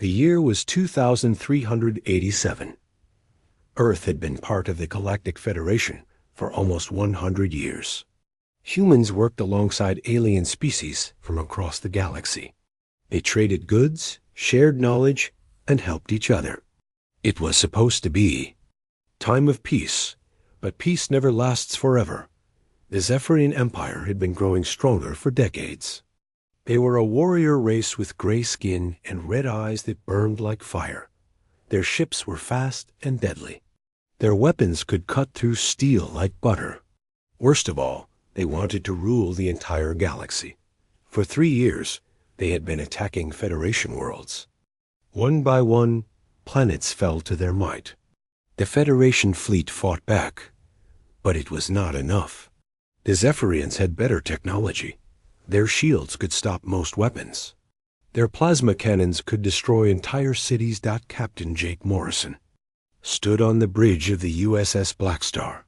The year was 2387. Earth had been part of the Galactic Federation for almost 100 years. Humans worked alongside alien species from across the galaxy. They traded goods, shared knowledge, and helped each other. It was supposed to be time of peace, but peace never lasts forever. The Zephyrian Empire had been growing stronger for decades. They were a warrior race with gray skin and red eyes that burned like fire. Their ships were fast and deadly. Their weapons could cut through steel like butter. Worst of all, they wanted to rule the entire galaxy. For 3 years, they had been attacking Federation worlds. One by one, planets fell to their might. The Federation fleet fought back, but it was not enough. The Zephyrians had better technology. Their shields could stop most weapons. Their plasma cannons could destroy entire cities. Captain Jake Morrison stood on the bridge of the USS Blackstar.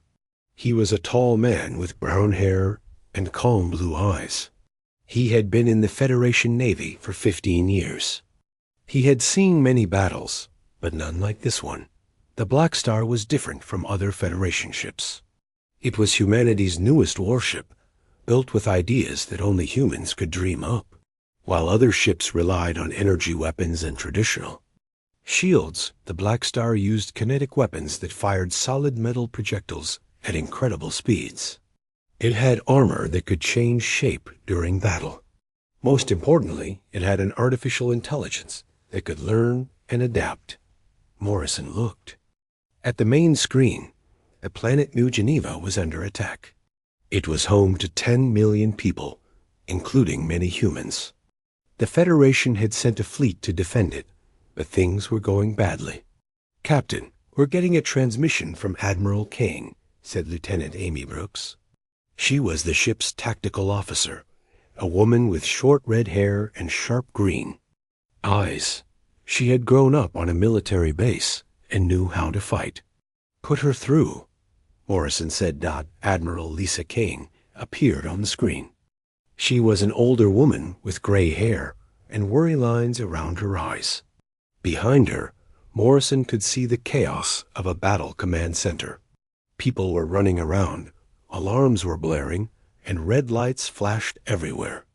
He was a tall man with brown hair and calm blue eyes. He had been in the Federation Navy for 15 years. He had seen many battles, but none like this one. The Blackstar was different from other Federation ships. It was humanity's newest warship, built with ideas that only humans could dream up, while other ships relied on energy weapons and traditional shields. The Blackstar used kinetic weapons that fired solid metal projectiles at incredible speeds. It had armor that could change shape during battle. Most importantly, it had an artificial intelligence that could learn and adapt. Morrison looked. At the main screen, the planet New Geneva was under attack. It was home to 10 million people, including many humans. The Federation had sent a fleet to defend it, but things were going badly. "Captain, we're getting a transmission from Admiral Kane," said Lieutenant Amy Brooks. She was the ship's tactical officer, a woman with short red hair and sharp green eyes. She had grown up on a military base and knew how to fight. "Put her through," Morrison said. Admiral Lisa Kane appeared on the screen. She was an older woman with gray hair and worry lines around her eyes. Behind her, Morrison could see the chaos of a battle command center. People were running around, alarms were blaring, and red lights flashed everywhere.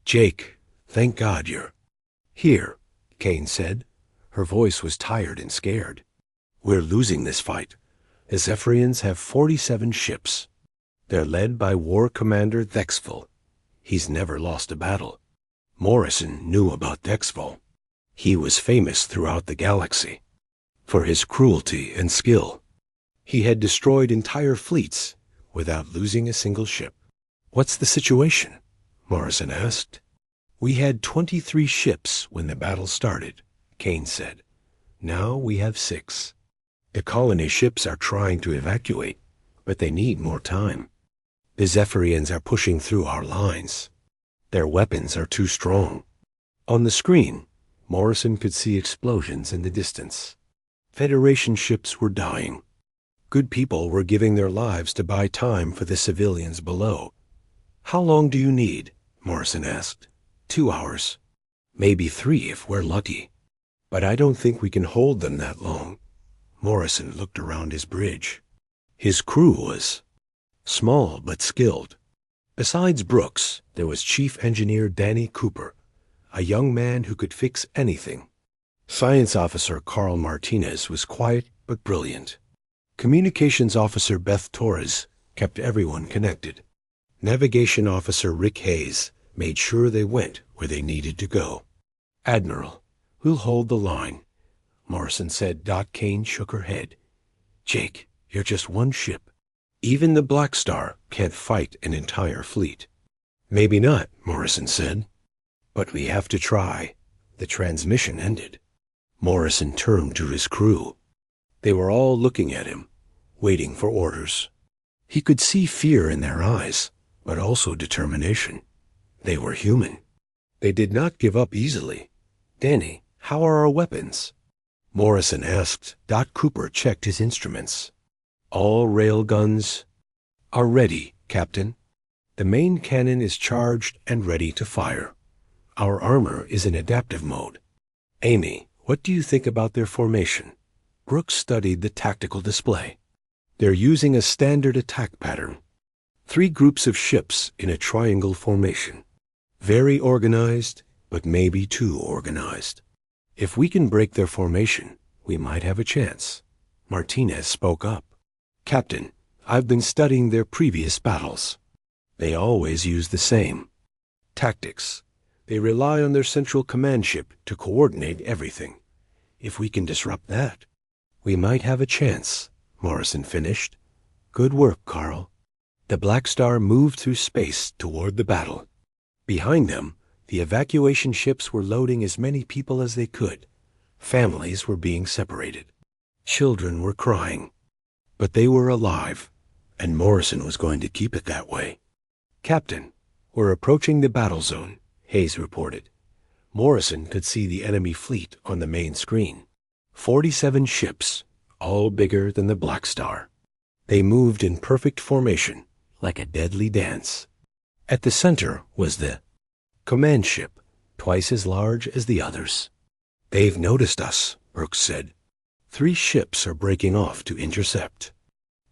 "Jake, thank God you're here," Kane said. Her voice was tired and scared. "We're losing this fight. The Zephyrians have 47 ships. They're led by War Commander Thexville. He's never lost a battle." Morrison knew about Thexville. He was famous throughout the galaxy for his cruelty and skill. He had destroyed entire fleets without losing a single ship. "What's the situation?" Morrison asked. "We had 23 ships when the battle started," Kane said. "Now we have 6. The colony ships are trying to evacuate, but they need more time. The Zephyrians are pushing through our lines. Their weapons are too strong." On the screen, Morrison could see explosions in the distance. Federation ships were dying. Good people were giving their lives to buy time for the civilians below. "How long do you need?" Morrison asked. 2 hours. Maybe 3 if we're lucky. But I don't think we can hold them that long. Morrison looked around his bridge. His crew was small but skilled. Besides Brooks, there was Chief Engineer Danny Cooper, a young man who could fix anything. Science Officer Carl Martinez was quiet but brilliant. Communications Officer Beth Torres kept everyone connected. Navigation Officer Rick Hayes made sure they went where they needed to go. "Admiral, we'll hold the line," Morrison said. Kane shook her head. "Jake, you're just one ship. Even the Blackstar can't fight an entire fleet." "Maybe not," Morrison said. "But we have to try." The transmission ended. Morrison turned to his crew. They were all looking at him, waiting for orders. He could see fear in their eyes, but also determination. They were human. They did not give up easily. "Danny, how are our weapons?" Morrison asked. Cooper checked his instruments. "All rail guns are ready, Captain. The main cannon is charged and ready to fire. Our armor is in adaptive mode. Amy, What do you think about their formation? Brooks studied the tactical display. They're using a standard attack pattern. 3 groups of ships in a triangle formation. Very organized, but maybe too organized. If we can break their formation, we might have a chance. Martinez spoke up. Captain, I've been studying their previous battles. They always use the same tactics. They rely on their central command ship to coordinate everything. If we can disrupt that, we might have a chance, Morrison finished. Good work, Carl. The Blackstar moved through space toward the battle. Behind them, the evacuation ships were loading as many people as they could. Families were being separated. Children were crying. But they were alive, and Morrison was going to keep it that way. Captain, we're approaching the battle zone, Hayes reported. Morrison could see the enemy fleet on the main screen. 47 ships, all bigger than the Blackstar. They moved in perfect formation, like a deadly dance. At the center was the command ship, twice as large as the others. They've noticed us, Brooks said. 3 ships are breaking off to intercept.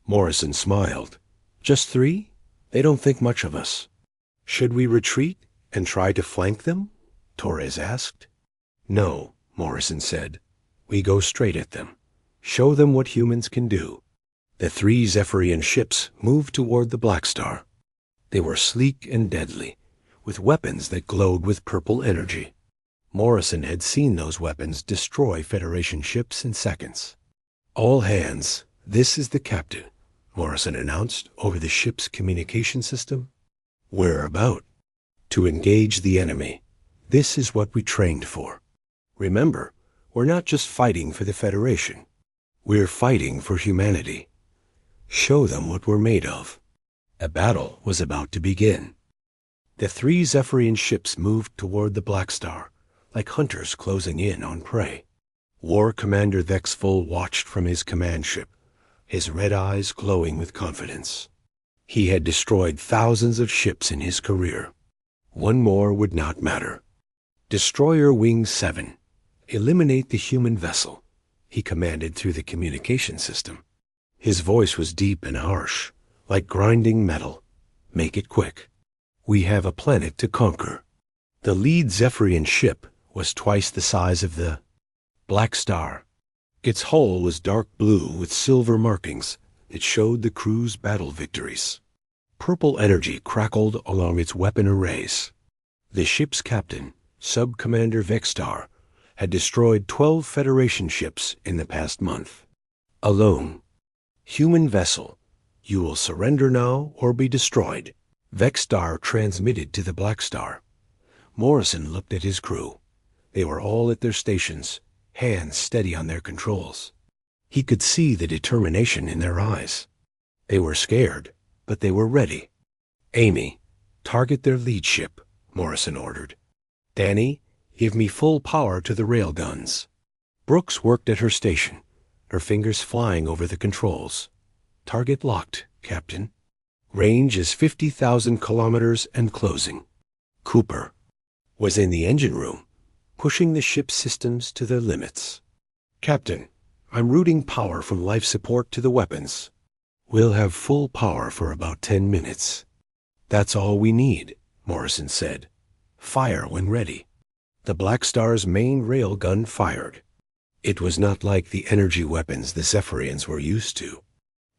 Morrison smiled. Just 3? They don't think much of us. Should we retreat and try to flank them? Torres asked. No, Morrison said. We go straight at them. Show them what humans can do. The 3 Zephyrian ships moved toward the Blackstar. They were sleek and deadly, with weapons that glowed with purple energy. Morrison had seen those weapons destroy Federation ships in seconds. All hands, this is the captain, Morrison announced over the ship's communication system. We're about to engage the enemy. This is what we trained for. Remember, we're not just fighting for the Federation. We're fighting for humanity. Show them what we're made of. A battle was about to begin. The 3 Zephyrian ships moved toward the Blackstar, like hunters closing in on prey. War Commander Vexful watched from his command ship, his red eyes glowing with confidence. He had destroyed thousands of ships in his career. One more would not matter. Destroyer Wing 7, eliminate the human vessel, he commanded through the communication system. His voice was deep and harsh, like grinding metal. Make it quick. We have a planet to conquer. The lead Zephyrian ship was twice the size of the Blackstar. Its hull was dark blue with silver markings that showed the crew's battle victories. Purple energy crackled along its weapon arrays. The ship's captain, Sub-Commander Vexstar, had destroyed 12 Federation ships in the past month. Alone. Human vessel, you will surrender now or be destroyed. Vexstar transmitted to the Blackstar. Morrison looked at his crew. They were all at their stations, hands steady on their controls. He could see the determination in their eyes. They were scared, but they were ready. Amy, target their lead ship, Morrison ordered. Danny, give me full power to the railguns. Brooks worked at her station, her fingers flying over the controls. Target locked, Captain. Range is 50,000 kilometers and closing. Cooper was in the engine room, pushing the ship's systems to their limits. Captain, I'm routing power from life support to the weapons. We'll have full power for about 10 minutes. That's all we need, Morrison said. Fire when ready. The Blackstar's main railgun fired. It was not like the energy weapons the Zephyrians were used to.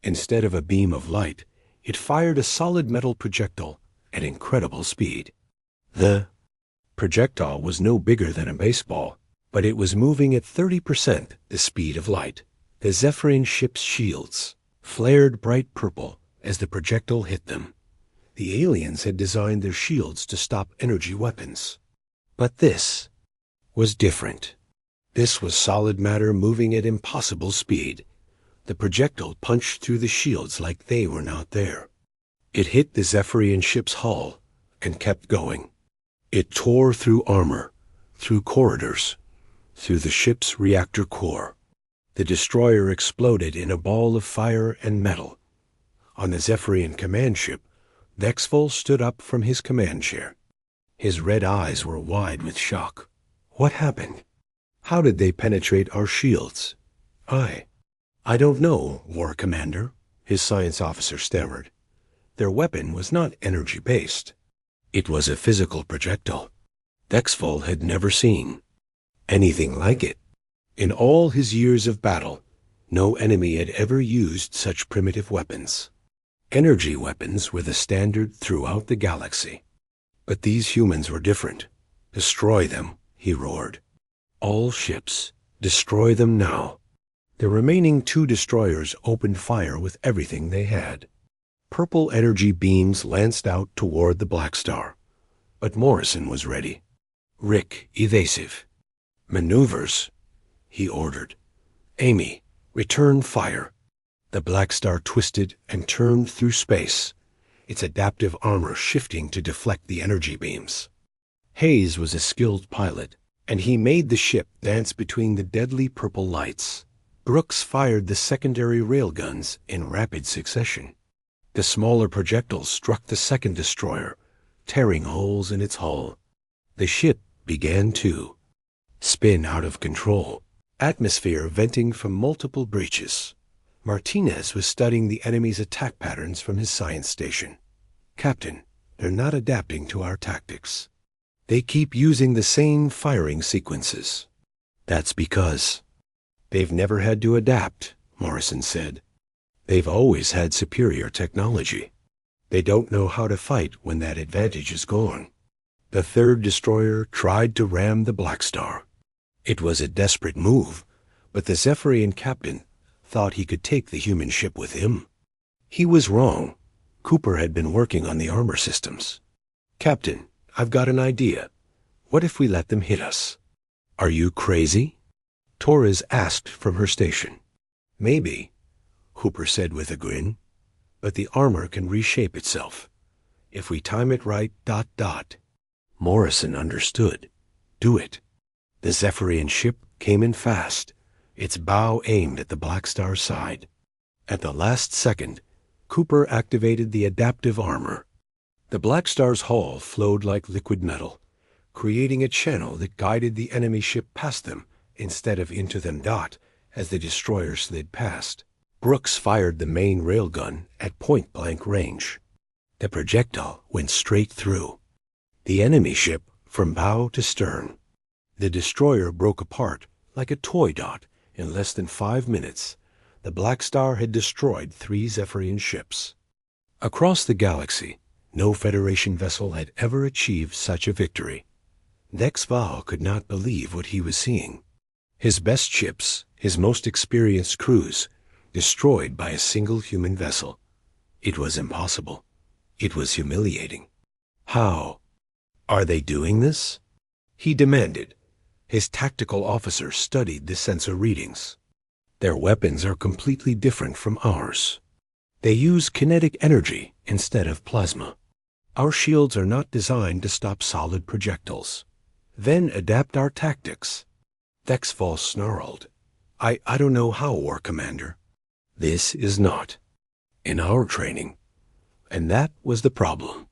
Instead of a beam of light, it fired a solid metal projectile at incredible speed. The projectile was no bigger than a baseball, but it was moving at 30% the speed of light. The Zephyrian ship's shields flared bright purple as the projectile hit them. The aliens had designed their shields to stop energy weapons. But this was different. This was solid matter moving at impossible speed. The projectile punched through the shields like they were not there. It hit the Zephyrian ship's hull and kept going. It tore through armor, through corridors, through the ship's reactor core. The destroyer exploded in a ball of fire and metal. On the Zephyrian command ship, Vexful stood up from his command chair. His red eyes were wide with shock. What happened? How did they penetrate our shields? I don't know, War Commander, his science officer stammered. Their weapon was not energy-based. It was a physical projectile. Dexfall had never seen anything like it. In all his years of battle, no enemy had ever used such primitive weapons. Energy weapons were the standard throughout the galaxy. But these humans were different. Destroy them, he roared. All ships, destroy them now. The remaining 2 destroyers opened fire with everything they had. Purple energy beams lanced out toward the Blackstar. But Morrison was ready. Rick, evasive. Maneuvers, he ordered. Amy, return fire. The Blackstar twisted and turned through space, its adaptive armor shifting to deflect the energy beams. Hayes was a skilled pilot, and he made the ship dance between the deadly purple lights. Brooks fired the secondary railguns in rapid succession. The smaller projectiles struck the second destroyer, tearing holes in its hull. The ship began to spin out of control, atmosphere venting from multiple breaches. Martinez was studying the enemy's attack patterns from his science station. Captain, they're not adapting to our tactics. They keep using the same firing sequences. That's because they've never had to adapt, Morrison said. They've always had superior technology. They don't know how to fight when that advantage is gone. The third destroyer tried to ram the Blackstar. It was a desperate move, but the Zephyrian captain thought he could take the human ship with him. He was wrong. Cooper had been working on the armor systems. Captain, I've got an idea. What if we let them hit us? Are you crazy? Torres asked from her station. Maybe, Cooper said with a grin, but the armor can reshape itself. If we time it right, ... Morrison understood. Do it. The Zephyrian ship came in fast, its bow aimed at the Blackstar's side. At the last second, Cooper activated the adaptive armor. The Blackstar's hull flowed like liquid metal, creating a channel that guided the enemy ship past them instead of into them. As the destroyer slid past, Brooks fired the main railgun at point-blank range. The projectile went straight through the enemy ship from bow to stern. The destroyer broke apart like a toy dot in less than 5 minutes. The Blackstar had destroyed 3 Zephyrian ships. Across the galaxy, no Federation vessel had ever achieved such a victory. Dexval could not believe what he was seeing. His best ships, his most experienced crews, destroyed by a single human vessel. It was impossible. It was humiliating. How are they doing this? He demanded. His tactical officer studied the sensor readings. Their weapons are completely different from ours. They use kinetic energy instead of plasma. Our shields are not designed to stop solid projectiles. Then adapt our tactics. Dexval snarled. I don't know how, War Commander. This is not in our training. And that was the problem.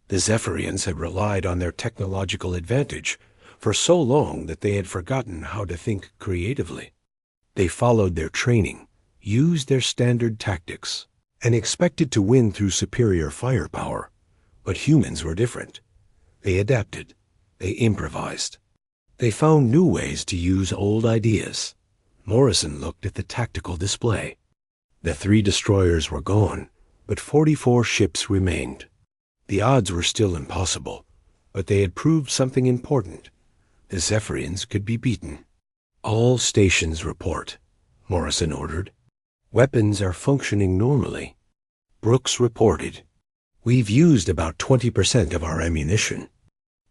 The Zephyrians had relied on their technological advantage for so long that they had forgotten how to think creatively. They followed their training, used their standard tactics, and expected to win through superior firepower. But humans were different. They adapted. They improvised. They found new ways to use old ideas. Morrison looked at the tactical display. The 3 destroyers were gone, but 44 ships remained. The odds were still impossible, but they had proved something important. The Zephyrians could be beaten. All stations report, Morrison ordered. Weapons are functioning normally. Brooks reported. We've used about 20% of our ammunition.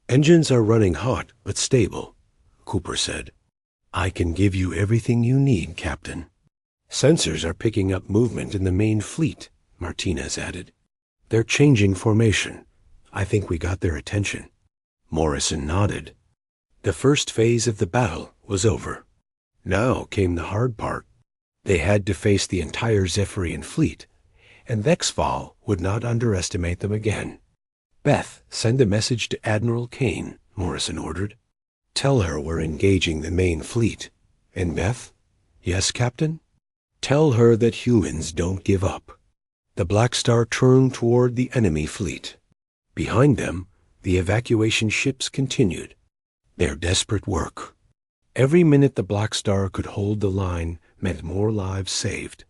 Engines are running hot but stable, Cooper said. I can give you everything you need, Captain. Sensors are picking up movement in the main fleet, Martinez added. They're changing formation. I think we got their attention. Morrison nodded. The first phase of the battle was over. Now came the hard part. They had to face the entire Zephyrian fleet, and Dexval would not underestimate them again. Beth, send a message to Admiral Kane, Morrison ordered. Tell her we're engaging the main fleet. And Beth? Yes, Captain? Tell her that humans don't give up. The Blackstar turned toward the enemy fleet. Behind them, the evacuation ships continued their desperate work. Every minute the Blackstar could hold the line meant more lives saved.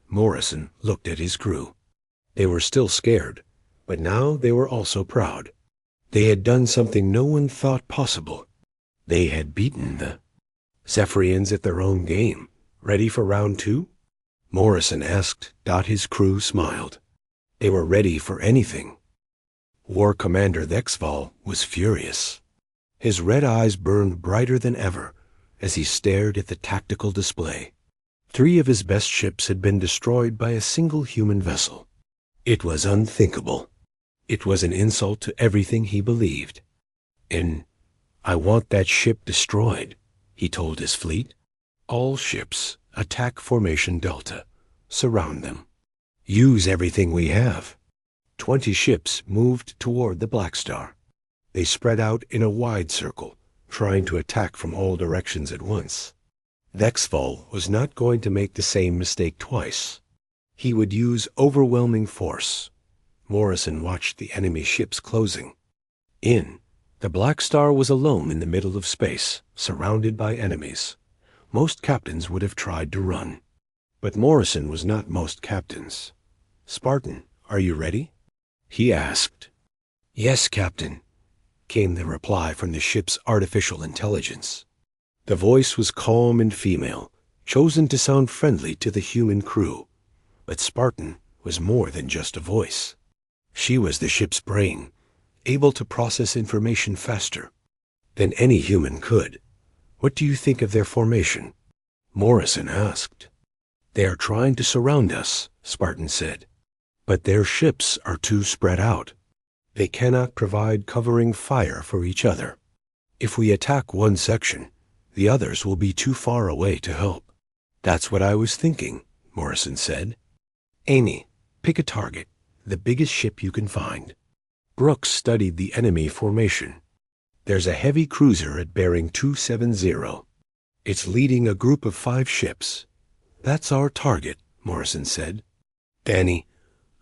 Morrison looked at his crew. They were still scared, but now they were also proud. They had done something no one thought possible. They had beaten the Zephyrians at their own game. Ready for round 2? Morrison asked. His crew smiled. They were ready for anything. War Commander Thexval was furious. His red eyes burned brighter than ever as he stared at the tactical display. 3 of his best ships had been destroyed by a single human vessel. It was unthinkable. It was an insult to everything he believed. I want that ship destroyed, he told his fleet. All ships, attack Formation Delta. Surround them. Use everything we have. 20 ships moved toward the Blackstar. They spread out in a wide circle, trying to attack from all directions at once. Thexval was not going to make the same mistake twice. He would use overwhelming force. Morrison watched the enemy ships closing. The Blackstar was alone in the middle of space, surrounded by enemies. Most captains would have tried to run. But Morrison was not most captains. Spartan, are you ready? He asked. Yes, Captain, came the reply from the ship's artificial intelligence. The voice was calm and female, chosen to sound friendly to the human crew. But Spartan was more than just a voice. She was the ship's brain, able to process information faster than any human could. What do you think of their formation? Morrison asked. They are trying to surround us, Spartan said. But their ships are too spread out. They cannot provide covering fire for each other. If we attack one section, the others will be too far away to help. That's what I was thinking, Morrison said. Amy, pick a target, the biggest ship you can find. Brooks studied the enemy formation. There's a heavy cruiser at bearing 270. It's leading a group of 5 ships. That's our target, Morrison said. Danny,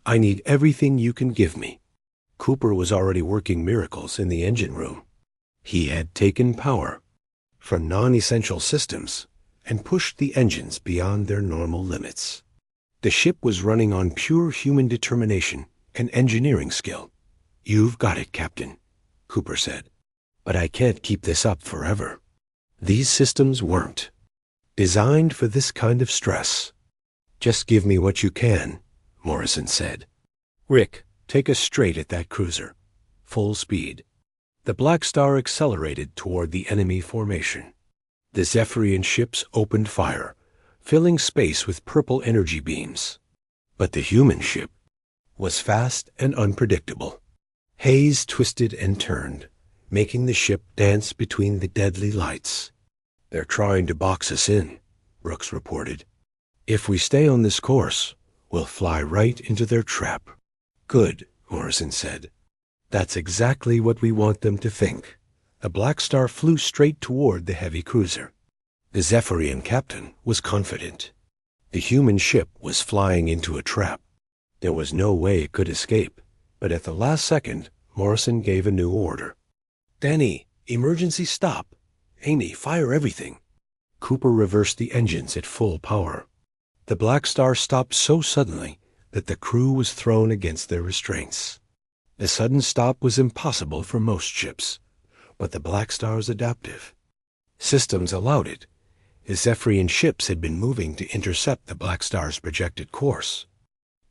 I need everything you can give me. Cooper was already working miracles in the engine room. He had taken power from non-essential systems and pushed the engines beyond their normal limits. The ship was running on pure human determination and engineering skill. You've got it, Captain, Cooper said. But I can't keep this up forever. These systems weren't designed for this kind of stress. Just give me what you can, Morrison said. Rick, take us straight at that cruiser. Full speed. The Blackstar accelerated toward the enemy formation. The Zephyrian ships opened fire, filling space with purple energy beams. But the human ship was fast and unpredictable. Haze twisted and turned, making the ship dance between the deadly lights. They're trying to box us in, Brooks reported. If we stay on this course, we'll fly right into their trap. Good, Morrison said. That's exactly what we want them to think. The Blackstar flew straight toward the heavy cruiser. The Zephyrian captain was confident. The human ship was flying into a trap. There was no way it could escape. But at the last second, Morrison gave a new order. Danny, emergency stop. Amy, fire everything. Cooper reversed the engines at full power. The Blackstar stopped so suddenly that the crew was thrown against their restraints. The sudden stop was impossible for most ships, but the Blackstar's adaptive systems allowed it. The Zephyrian ships had been moving to intercept the Blackstar's projected course.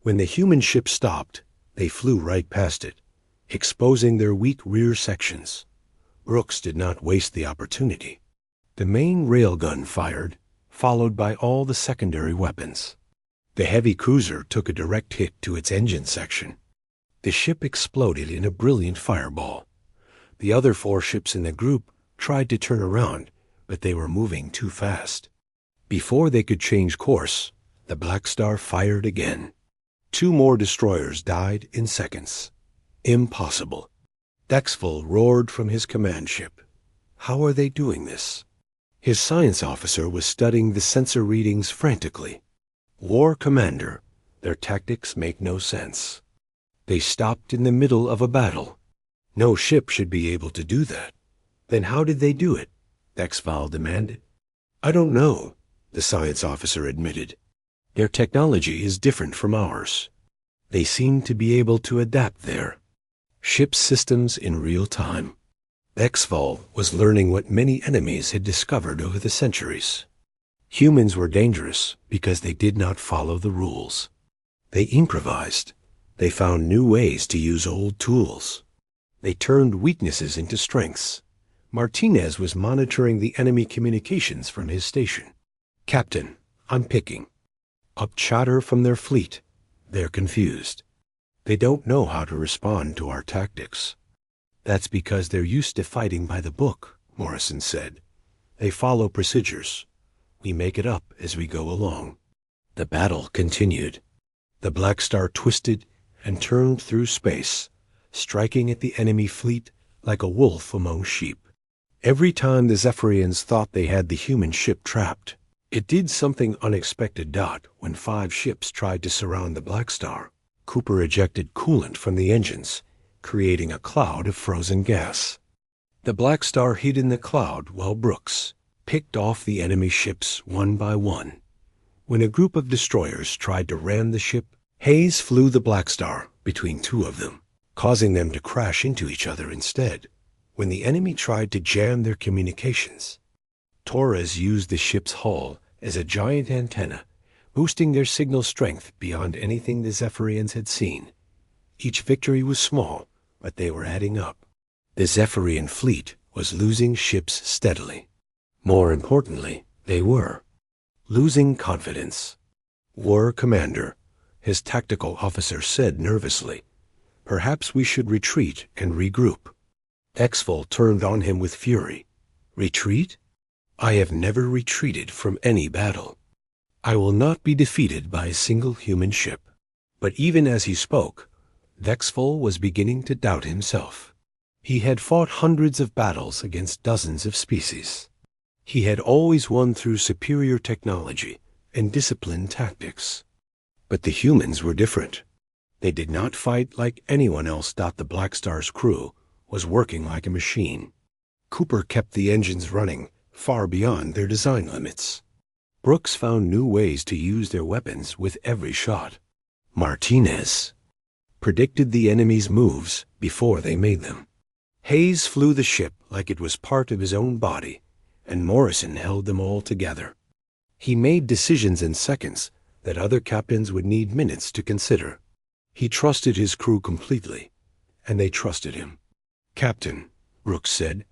When the human ship stopped, they flew right past it, exposing their weak rear sections. Brooks did not waste the opportunity. The main railgun fired, followed by all the secondary weapons. The heavy cruiser took a direct hit to its engine section. The ship exploded in a brilliant fireball. The other 4 ships in the group tried to turn around, but they were moving too fast. Before they could change course, the Blackstar fired again. 2 more destroyers died in seconds. Impossible. Thexval roared from his command ship. How are they doing this? His science officer was studying the sensor readings frantically. War Commander, their tactics make no sense. They stopped in the middle of a battle. No ship should be able to do that. Then how did they do it? Dexval demanded. I don't know, the science officer admitted. Their technology is different from ours. They seem to be able to adapt their ship systems in real time. Dexval was learning what many enemies had discovered over the centuries. Humans were dangerous because they did not follow the rules. They improvised. They found new ways to use old tools. They turned weaknesses into strengths. Martinez was monitoring the enemy communications from his station. Captain, I'm picking up chatter from their fleet. They're confused. They don't know how to respond to our tactics. That's because they're used to fighting by the book, Morrison said. They follow procedures. We make it up as we go along. The battle continued. The Blackstar twisted and turned through space, striking at the enemy fleet like a wolf among sheep. Every time the Zephyrians thought they had the human ship trapped, it did something unexpected. When 5 ships tried to surround the Blackstar, Cooper ejected coolant from the engines, creating a cloud of frozen gas. The Blackstar hid in the cloud while Brooks picked off the enemy ships one by one. When a group of destroyers tried to ram the ship, Hayes flew the Blackstar between 2 of them, causing them to crash into each other instead. When the enemy tried to jam their communications, Torres used the ship's hull as a giant antenna, boosting their signal strength beyond anything the Zephyrians had seen. Each victory was small, but they were adding up. The Zephyrian fleet was losing ships steadily. More importantly, they were losing confidence. War Commander, his tactical officer said nervously, perhaps we should retreat and regroup. Exval turned on him with fury. Retreat? I have never retreated from any battle. I will not be defeated by a single human ship. But even as he spoke, Dexval was beginning to doubt himself. He had fought hundreds of battles against dozens of species. He had always won through superior technology and disciplined tactics. But the humans were different. They did not fight like anyone else. The Blackstar's crew was working like a machine. Cooper kept the engines running far beyond their design limits. Brooks found new ways to use their weapons with every shot. Martinez predicted the enemy's moves before they made them. Hayes flew the ship like it was part of his own body, and Morrison held them all together. He made decisions in seconds that other captains would need minutes to consider. He trusted his crew completely, and they trusted him. Captain, Brooks said,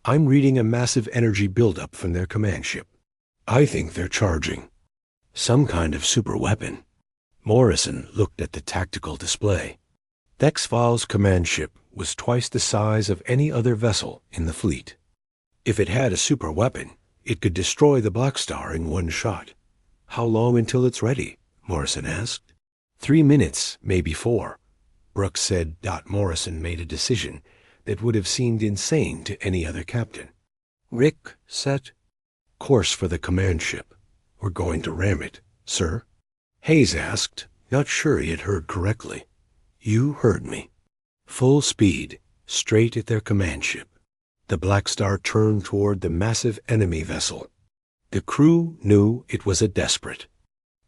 I'm reading a massive energy buildup from their command ship. I think they're charging some kind of super weapon. Morrison looked at the tactical display. Dexval's command ship was twice the size of any other vessel in the fleet. If it had a super weapon, it could destroy the Blackstar in one shot. How long until it's ready? Morrison asked. 3 minutes, maybe 4. Brooks said. Morrison made a decision that would have seemed insane to any other captain. Rick set course for the command ship. We're going to ram it, sir. Hayes asked, not sure he had heard correctly. You heard me. Full speed, straight at their command ship. The Blackstar turned toward the massive enemy vessel. The crew knew it was a desperate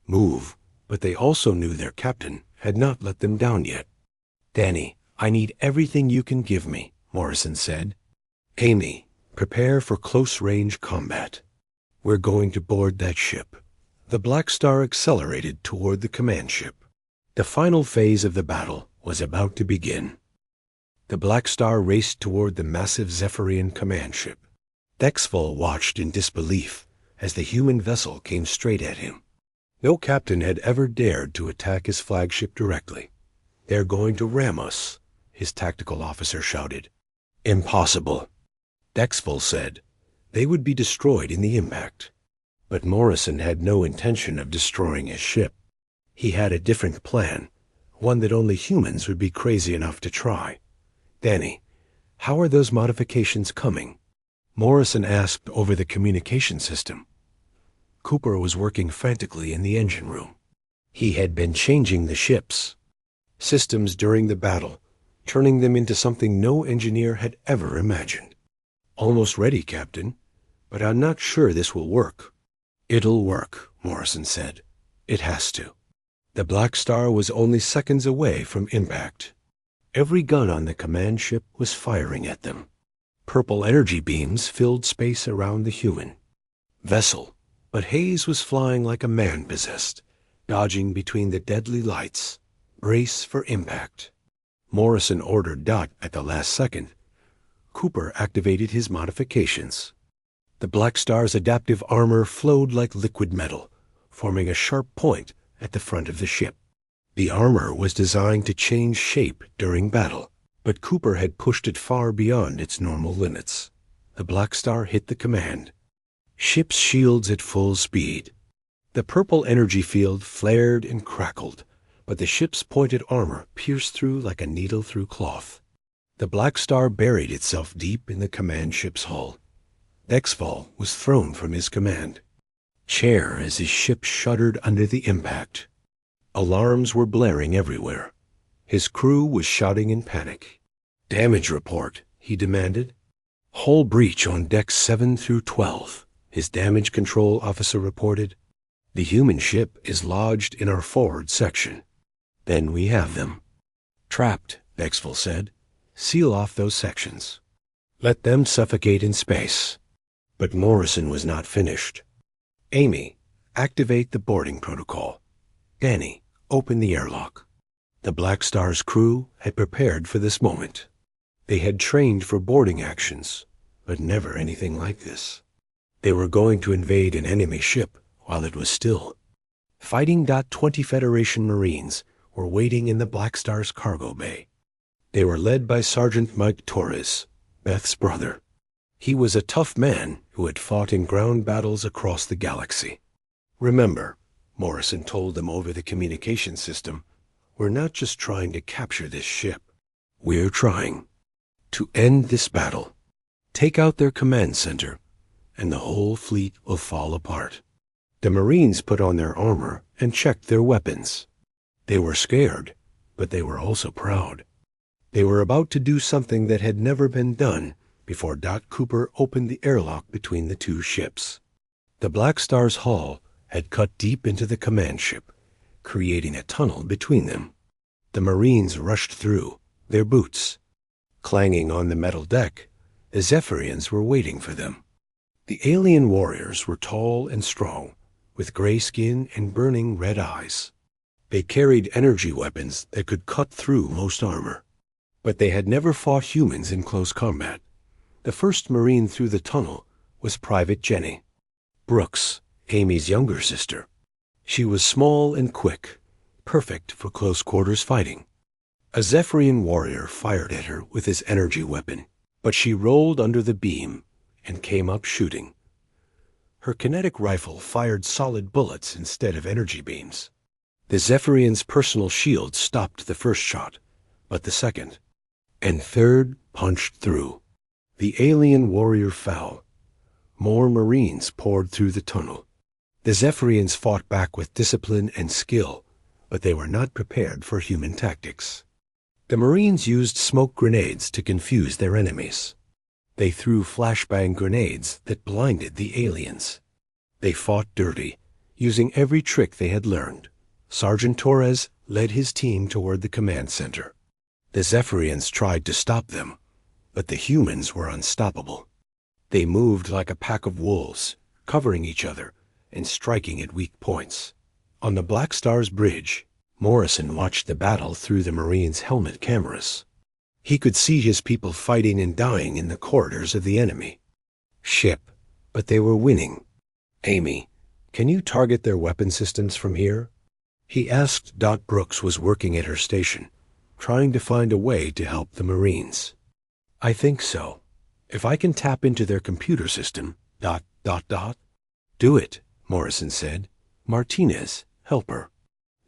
move, but they also knew their captain had not let them down yet. Danny, I need everything you can give me, Morrison said. Amy, prepare for close-range combat. We're going to board that ship. The Blackstar accelerated toward the command ship. The final phase of the battle was about to begin. The Blackstar raced toward the massive Zephyrian command ship. Dexval watched in disbelief as the human vessel came straight at him. No captain had ever dared to attack his flagship directly. They're going to ram us, his tactical officer shouted. Impossible, Dexval said. They would be destroyed in the impact. But Morrison had no intention of destroying his ship. He had a different plan, one that only humans would be crazy enough to try. Danny, how are those modifications coming? Morrison asked over the communication system. Cooper was working frantically in the engine room. He had been changing the ship's systems during the battle, turning them into something no engineer had ever imagined. "Almost ready, Captain, but I'm not sure this will work." "It'll work," Morrison said. "It has to." The Blackstar was only seconds away from impact. Every gun on the command ship was firing at them. Purple energy beams filled space around the human vessel, but Hayes was flying like a man possessed, dodging between the deadly lights. "Brace for impact." Morrison ordered Dot at the last second. Cooper activated his modifications. The Blackstar's adaptive armor flowed like liquid metal, forming a sharp point at the front of the ship. The armor was designed to change shape during battle, but Cooper had pushed it far beyond its normal limits. The Blackstar hit the command. Ship's shields at full speed. The purple energy field flared and crackled, but the ship's pointed armor pierced through like a needle through cloth. The Blackstar buried itself deep in the command ship's hull. Exval was thrown from his command chair as his ship shuddered under the impact. Alarms were blaring everywhere. His crew was shouting in panic. "Damage report," he demanded. "Hull breach on decks 7 through 12, his damage control officer reported. "The human ship is lodged in our forward section." "Then we have them." "Trapped," Exval said. "Seal off those sections. Let them suffocate in space." But Morrison was not finished. "Amy, activate the boarding protocol. Danny, open the airlock." The Blackstar's crew had prepared for this moment. They had trained for boarding actions, but never anything like this. They were going to invade an enemy ship while it was still. Fighting .20 Federation Marines were waiting in the Blackstar's cargo bay. They were led by Sergeant Mike Torres, Beth's brother. He was a tough man who had fought in ground battles across the galaxy. "Remember," Morrison told them over the communication system, "we're not just trying to capture this ship. We're trying to end this battle. Take out their command center, and the whole fleet will fall apart." The Marines put on their armor and checked their weapons. They were scared, but they were also proud. They were about to do something that had never been done before Dot Cooper opened the airlock between the two ships. The Blackstar's hull had cut deep into the command ship, creating a tunnel between them. The Marines rushed through, their boots clanging on the metal deck. The Zephyrians were waiting for them. The alien warriors were tall and strong, with gray skin and burning red eyes. They carried energy weapons that could cut through most armor. But they had never fought humans in close combat. The first Marine through the tunnel was Private Jenny Brooks, Amy's younger sister. She was small and quick, perfect for close-quarters fighting. A Zephyrian warrior fired at her with his energy weapon, but she rolled under the beam and came up shooting. Her kinetic rifle fired solid bullets instead of energy beams. The Zephyrian's personal shield stopped the first shot, but the second and third punched through. The alien warrior fell. More Marines poured through the tunnel. The Zephyrians fought back with discipline and skill, but they were not prepared for human tactics. The Marines used smoke grenades to confuse their enemies. They threw flashbang grenades that blinded the aliens. They fought dirty, using every trick they had learned. Sergeant Torres led his team toward the command center. The Zephyrians tried to stop them, but the humans were unstoppable. They moved like a pack of wolves, covering each other and striking at weak points. On the Blackstar's bridge, Morrison watched the battle through the Marines' helmet cameras. He could see his people fighting and dying in the corridors of the enemy ship, but they were winning. "Amy, can you target their weapon systems from here?" he asked. Dot Brooks was working at her station, trying to find a way to help the Marines. "I think so. If I can tap into their computer system, ... "Do it," Morrison said. "Martinez, help her."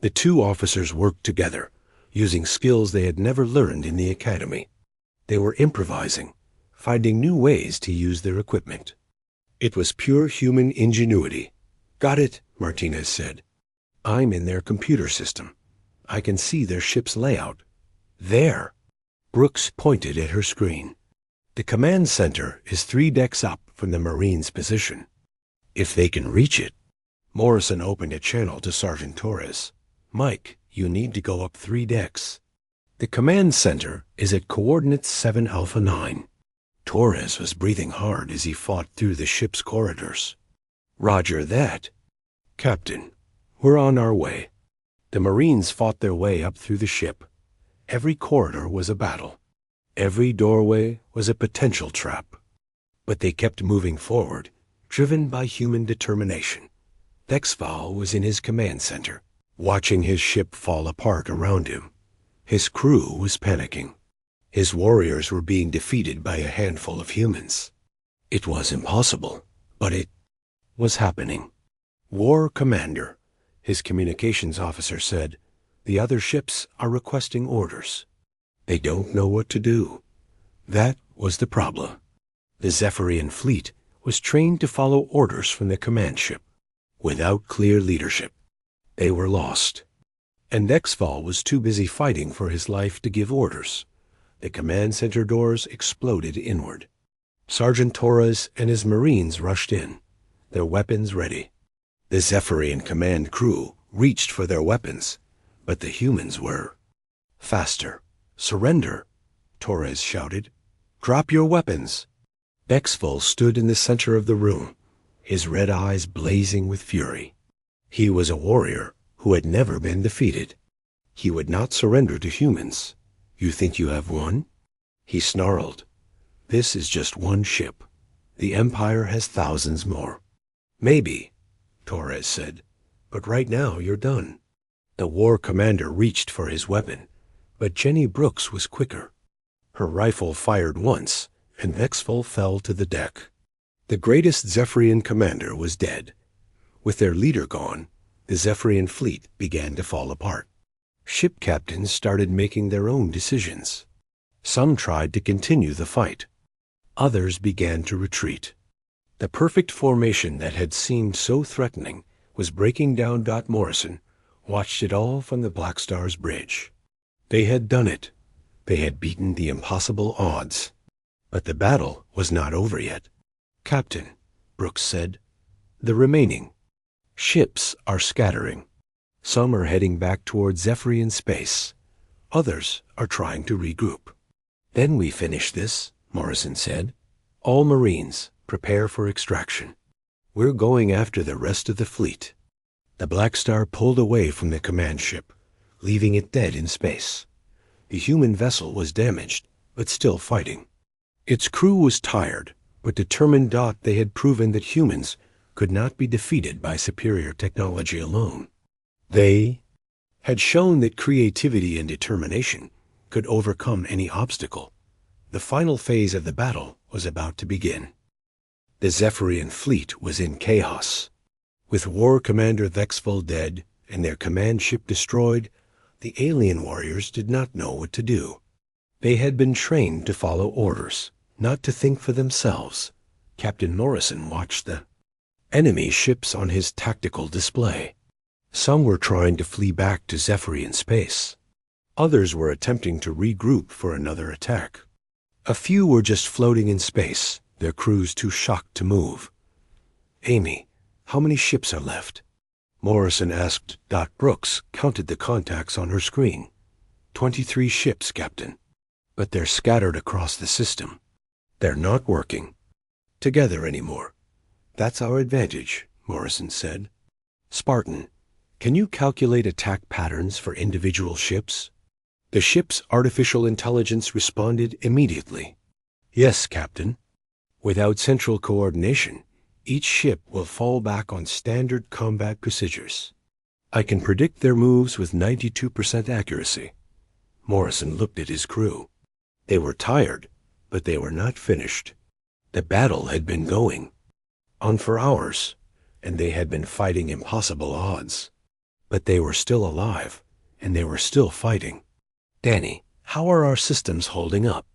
The two officers worked together, using skills they had never learned in the academy. They were improvising, finding new ways to use their equipment. It was pure human ingenuity. "Got it," Martinez said. "I'm in their computer system. I can see their ship's layout. There." Brooks pointed at her screen. "The command center is 3 decks up from the Marines' position. If they can reach it." Morrison opened a channel to Sergeant Torres. "Mike, you need to go up 3 decks. The command center is at coordinates 7 Alpha 9. Torres was breathing hard as he fought through the ship's corridors. "Roger that." "Captain, we're on our way." The Marines fought their way up through the ship. Every corridor was a battle. Every doorway was a potential trap. But they kept moving forward, driven by human determination. Dexval was in his command center, watching his ship fall apart around him. His crew was panicking. His warriors were being defeated by a handful of humans. It was impossible, but it was happening. "War Commander," his communications officer said, "the other ships are requesting orders. They don't know what to do." That was the problem. The Zephyrian fleet was trained to follow orders from the command ship. Without clear leadership, they were lost. And Dexval was too busy fighting for his life to give orders. The command center doors exploded inward. Sergeant Torres and his Marines rushed in, their weapons ready. The Zephyrian command crew reached for their weapons, but the humans were faster. "Surrender," Torres shouted. "Drop your weapons." Dexval stood in the center of the room, his red eyes blazing with fury. He was a warrior who had never been defeated. He would not surrender to humans. "You think you have won?" He snarled. "This is just one ship. The Empire has thousands more." "Maybe," Torres said, "but right now you're done." The war commander reached for his weapon, but Jenny Brooks was quicker. Her rifle fired once, and Dexval fell to the deck. The greatest Zephyrian commander was dead. With their leader gone, the Zephyrian fleet began to fall apart. Ship captains started making their own decisions. Some tried to continue the fight. Others began to retreat. The perfect formation that had seemed so threatening was breaking down. Morrison watched it all from the Blackstar's bridge. They had done it. They had beaten the impossible odds. But the battle was not over yet. "Captain," Brooks said, "the remaining ships are scattering. Some are heading back toward Zephyrian space. Others are trying to regroup." "Then we finish this," Morrison said. "All Marines, prepare for extraction. We're going after the rest of the fleet." The Blackstar pulled away from the command ship, leaving it dead in space. The human vessel was damaged, but still fighting. Its crew was tired, but determined. They had proven that humans could not be defeated by superior technology alone. They had shown that creativity and determination could overcome any obstacle. The final phase of the battle was about to begin. The Zephyrian fleet was in chaos. With War Commander Dexval dead and their command ship destroyed, the alien warriors did not know what to do. They had been trained to follow orders, not to think for themselves. Captain Morrison watched the enemy ships on his tactical display. Some were trying to flee back to Zephyrian space. Others were attempting to regroup for another attack. A few were just floating in space, their crews too shocked to move. "Amy, how many ships are left?" Morrison asked. Brooks counted the contacts on her screen. 23 ships, Captain. But they're scattered across the system. They're not working together anymore. "That's our advantage," Morrison said. "Spartan, can you calculate attack patterns for individual ships?" The ship's artificial intelligence responded immediately. "Yes, Captain. Without central coordination, each ship will fall back on standard combat procedures. I can predict their moves with 92% accuracy." Morrison looked at his crew. They were tired, but they were not finished. The battle had been going on for hours, and they had been fighting impossible odds. But they were still alive, and they were still fighting. "Danny, how are our systems holding up?"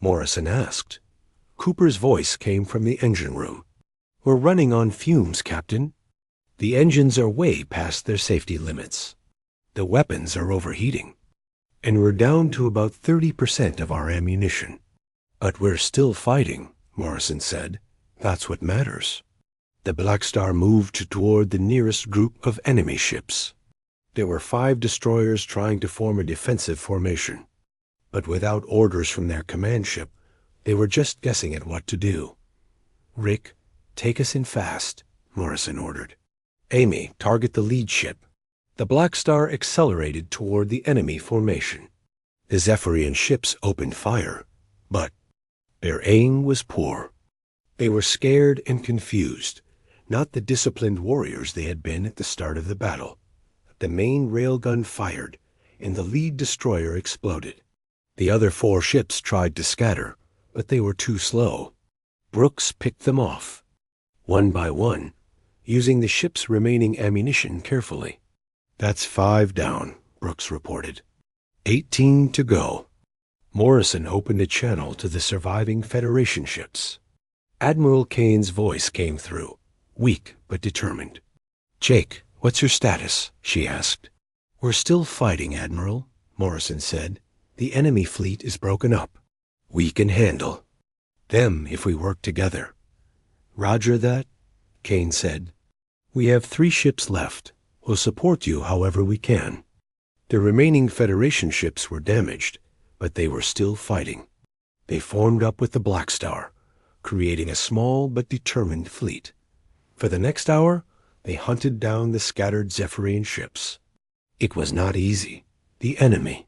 Morrison asked. Cooper's voice came from the engine room. "We're running on fumes, Captain. The engines are way past their safety limits. The weapons are overheating. And we're down to about 30% of our ammunition." "But we're still fighting," Morrison said. "That's what matters." The Blackstar moved toward the nearest group of enemy ships. There were 5 destroyers trying to form a defensive formation. But without orders from their command ship, they were just guessing at what to do. "Rick, take us in fast," Morrison ordered. "Amy, target the lead ship." The Blackstar accelerated toward the enemy formation. The Zephyrian ships opened fire, but their aim was poor. They were scared and confused, not the disciplined warriors they had been at the start of the battle. The main railgun fired, and the lead destroyer exploded. The other 4 ships tried to scatter, but they were too slow. Brooks picked them off, one by one, using the ship's remaining ammunition carefully. "That's 5 down," Brooks reported. 18 to go. Morrison opened a channel to the surviving Federation ships. Admiral Kane's voice came through, weak but determined. "Jake, what's your status?" she asked. "We're still fighting, Admiral," Morrison said. "The enemy fleet is broken up. We can handle them if we work together." "Roger that," Kane said. "We have 3 ships left. We'll support you however we can." The remaining Federation ships were damaged, but they were still fighting. They formed up with the Blackstar, creating a small but determined fleet. For the next hour, they hunted down the scattered Zephyrian ships. It was not easy. The enemy.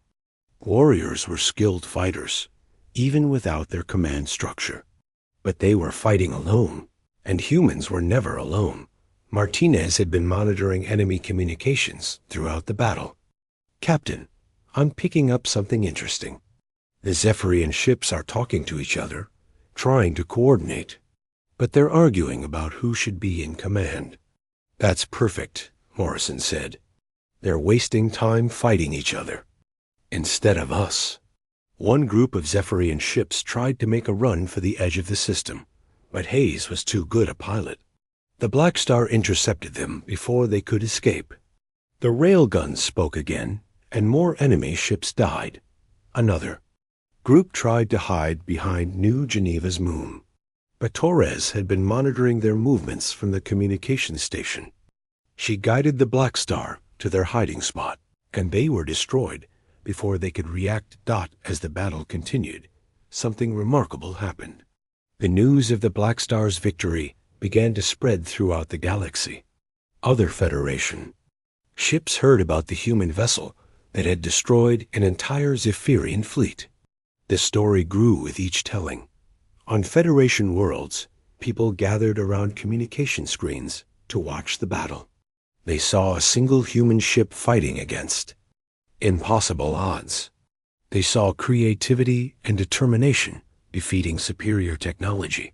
Warriors were skilled fighters, even without their command structure. But they were fighting alone, and humans were never alone. Martinez had been monitoring enemy communications throughout the battle. "Captain, I'm picking up something interesting. The Zephyrian ships are talking to each other, trying to coordinate, but they're arguing about who should be in command." "That's perfect," Morrison said. "They're wasting time fighting each other instead of us." One group of Zephyrian ships tried to make a run for the edge of the system, but Hayes was too good a pilot. The Blackstar intercepted them before they could escape. The railguns spoke again, and more enemy ships died. Another group tried to hide behind New Geneva's moon, but Torres had been monitoring their movements from the communications station. She guided the Blackstar to their hiding spot, and they were destroyed before they could react. As the battle continued, something remarkable happened. The news of the Blackstar's victory began to spread throughout the galaxy. Other Federation ships heard about the human vessel that had destroyed an entire Zephyrian fleet. The story grew with each telling. On Federation worlds, people gathered around communication screens to watch the battle. They saw a single human ship fighting against impossible odds. They saw creativity and determination defeating superior technology.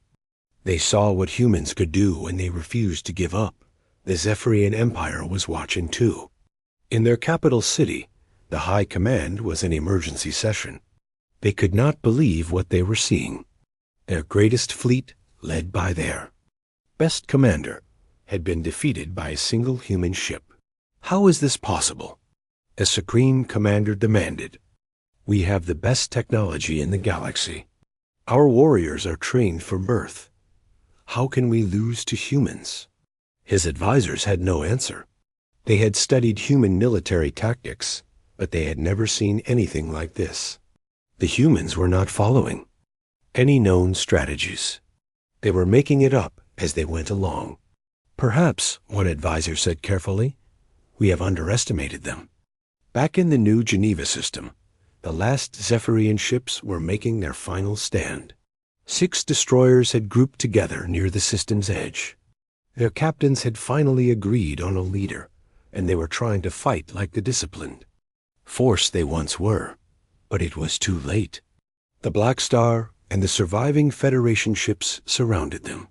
They saw what humans could do when they refused to give up. The Zephyrian Empire was watching too. In their capital city, the High Command was in emergency session. They could not believe what they were seeing. Their greatest fleet, led by their best commander, had been defeated by a single human ship. How is this possible? A Supreme Commander demanded. "We have the best technology in the galaxy. Our warriors are trained for birth. How can we lose to humans?" His advisors had no answer. They had studied human military tactics, but they had never seen anything like this. The humans were not following any known strategies. They were making it up as they went along. "Perhaps," one advisor said carefully, "we have underestimated them." Back in the New Geneva system, the last Zephyrian ships were making their final stand. 6 destroyers had grouped together near the system's edge. Their captains had finally agreed on a leader, and they were trying to fight like the disciplined force they once were. But it was too late. The Blackstar and the surviving Federation ships surrounded them.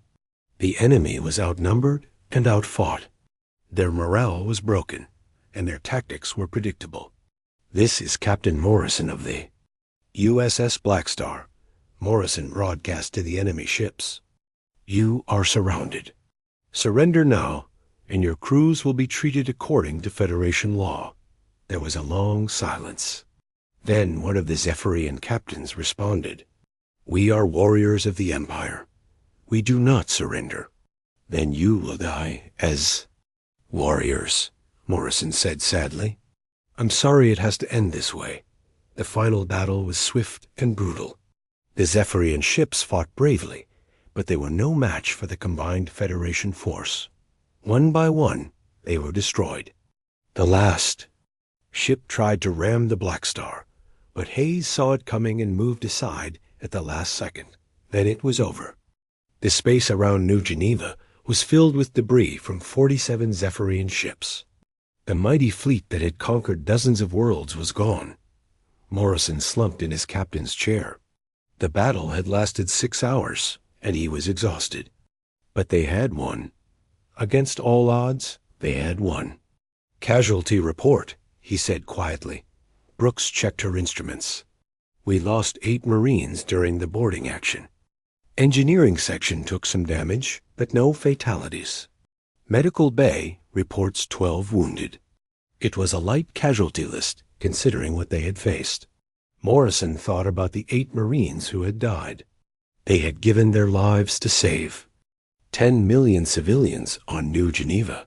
The enemy was outnumbered and outfought. Their morale was broken, and their tactics were predictable. "This is Captain Morrison of the USS Blackstar," Morrison broadcast to the enemy ships. "You are surrounded. Surrender now, and your crews will be treated according to Federation law." There was a long silence. Then one of the Zephyrian captains responded, "We are warriors of the Empire. We do not surrender." "Then you will die as warriors," Morrison said sadly. "I'm sorry it has to end this way." The final battle was swift and brutal. The Zephyrian ships fought bravely, but they were no match for the combined Federation force. One by one, they were destroyed. The last ship tried to ram the Blackstar, but Hayes saw it coming and moved aside at the last second. Then it was over. The space around New Geneva was filled with debris from 47 Zephyrian ships. The mighty fleet that had conquered dozens of worlds was gone. Morrison slumped in his captain's chair. The battle had lasted 6 hours, and he was exhausted. But they had won. Against all odds, they had won. "Casualty report," he said quietly. Brooks checked her instruments. "We lost 8 Marines during the boarding action. Engineering section took some damage, but no fatalities. Medical Bay reports 12 wounded." It was a light casualty list, considering what they had faced. Morrison thought about the 8 Marines who had died. They had given their lives to save 10 million civilians on New Geneva.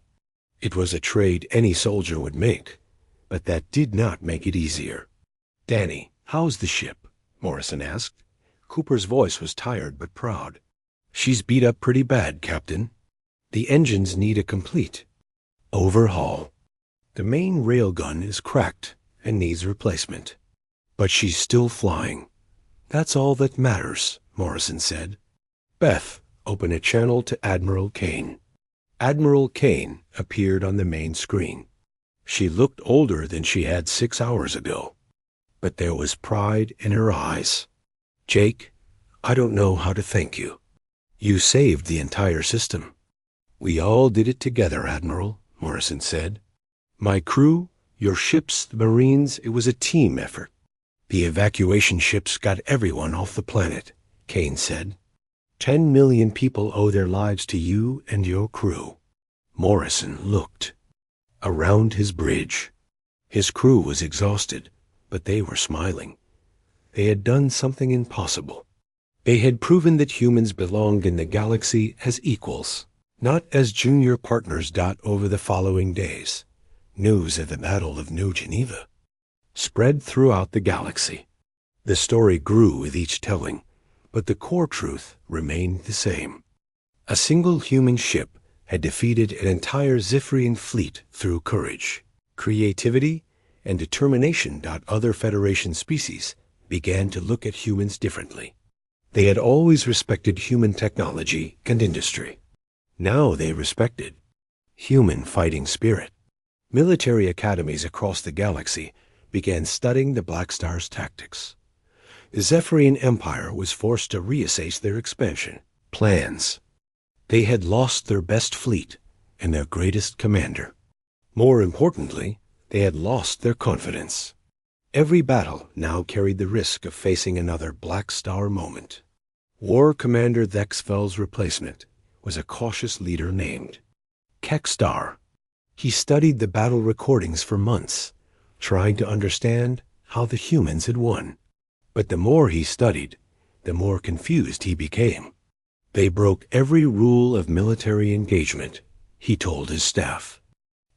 It was a trade any soldier would make, but that did not make it easier. "Danny, how's the ship?" Morrison asked. Cooper's voice was tired but proud. "She's beat up pretty bad, Captain. The engines need a complete overhaul. The main railgun is cracked and needs replacement. But she's still flying. That's all that matters," Morrison said. "Beth, open a channel to Admiral Kane." Admiral Kane appeared on the main screen. She looked older than she had 6 hours ago, but there was pride in her eyes. "Jake, I don't know how to thank you. You saved the entire system." "We all did it together, Admiral," Morrison said. "My crew, your ships, the Marines, it was a team effort." "The evacuation ships got everyone off the planet," Kane said. 10 million people owe their lives to you and your crew." Morrison looked around his bridge. His crew was exhausted, but they were smiling. They had done something impossible. They had proven that humans belonged in the galaxy as equals, not as junior partners. Over the following days, news of the Battle of New Geneva spread throughout the galaxy. The story grew with each telling, but the core truth remained the same. A single human ship had defeated an entire Zephyrian fleet through courage, creativity, and determination. Other Federation species began to look at humans differently. They had always respected human technology and industry. Now they respected human fighting spirit. Military academies across the galaxy began studying the Blackstar's tactics. The Zephyrian Empire was forced to reassess their expansion plans. They had lost their best fleet and their greatest commander. More importantly, they had lost their confidence. Every battle now carried the risk of facing another Blackstar moment. War Commander Thexfel's replacement was a cautious leader named Kekstar. He studied the battle recordings for months, trying to understand how the humans had won. But the more he studied, the more confused he became. They broke every rule of military engagement, he told his staff.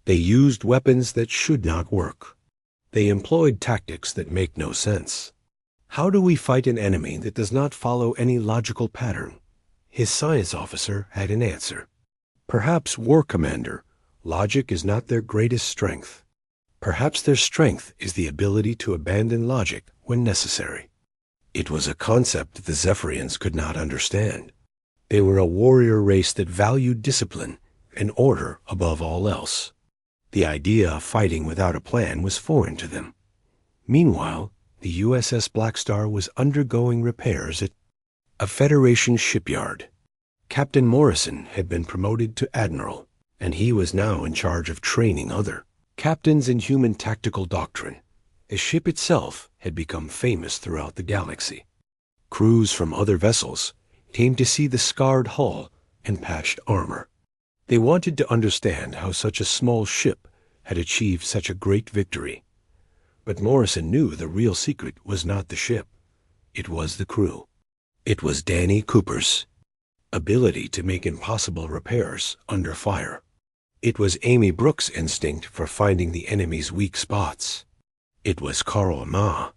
They used weapons that should not work. They employed tactics that make no sense. How do we fight an enemy that does not follow any logical pattern? His science officer had an answer. Perhaps, War Commander, logic is not their greatest strength. Perhaps their strength is the ability to abandon logic when necessary. It was a concept the Zephyrians could not understand. They were a warrior race that valued discipline and order above all else. The idea of fighting without a plan was foreign to them. Meanwhile, the USS Blackstar was undergoing repairs at a Federation shipyard. Captain Morrison had been promoted to Admiral, and he was now in charge of training other captains in human tactical doctrine. The ship itself had become famous throughout the galaxy. Crews from other vessels came to see the scarred hull and patched armor. They wanted to understand how such a small ship had achieved such a great victory. But Morrison knew the real secret was not the ship. It was the crew. It was Danny Cooper's ability to make impossible repairs under fire. It was Amy Brooks' instinct for finding the enemy's weak spots. It was Carl Ma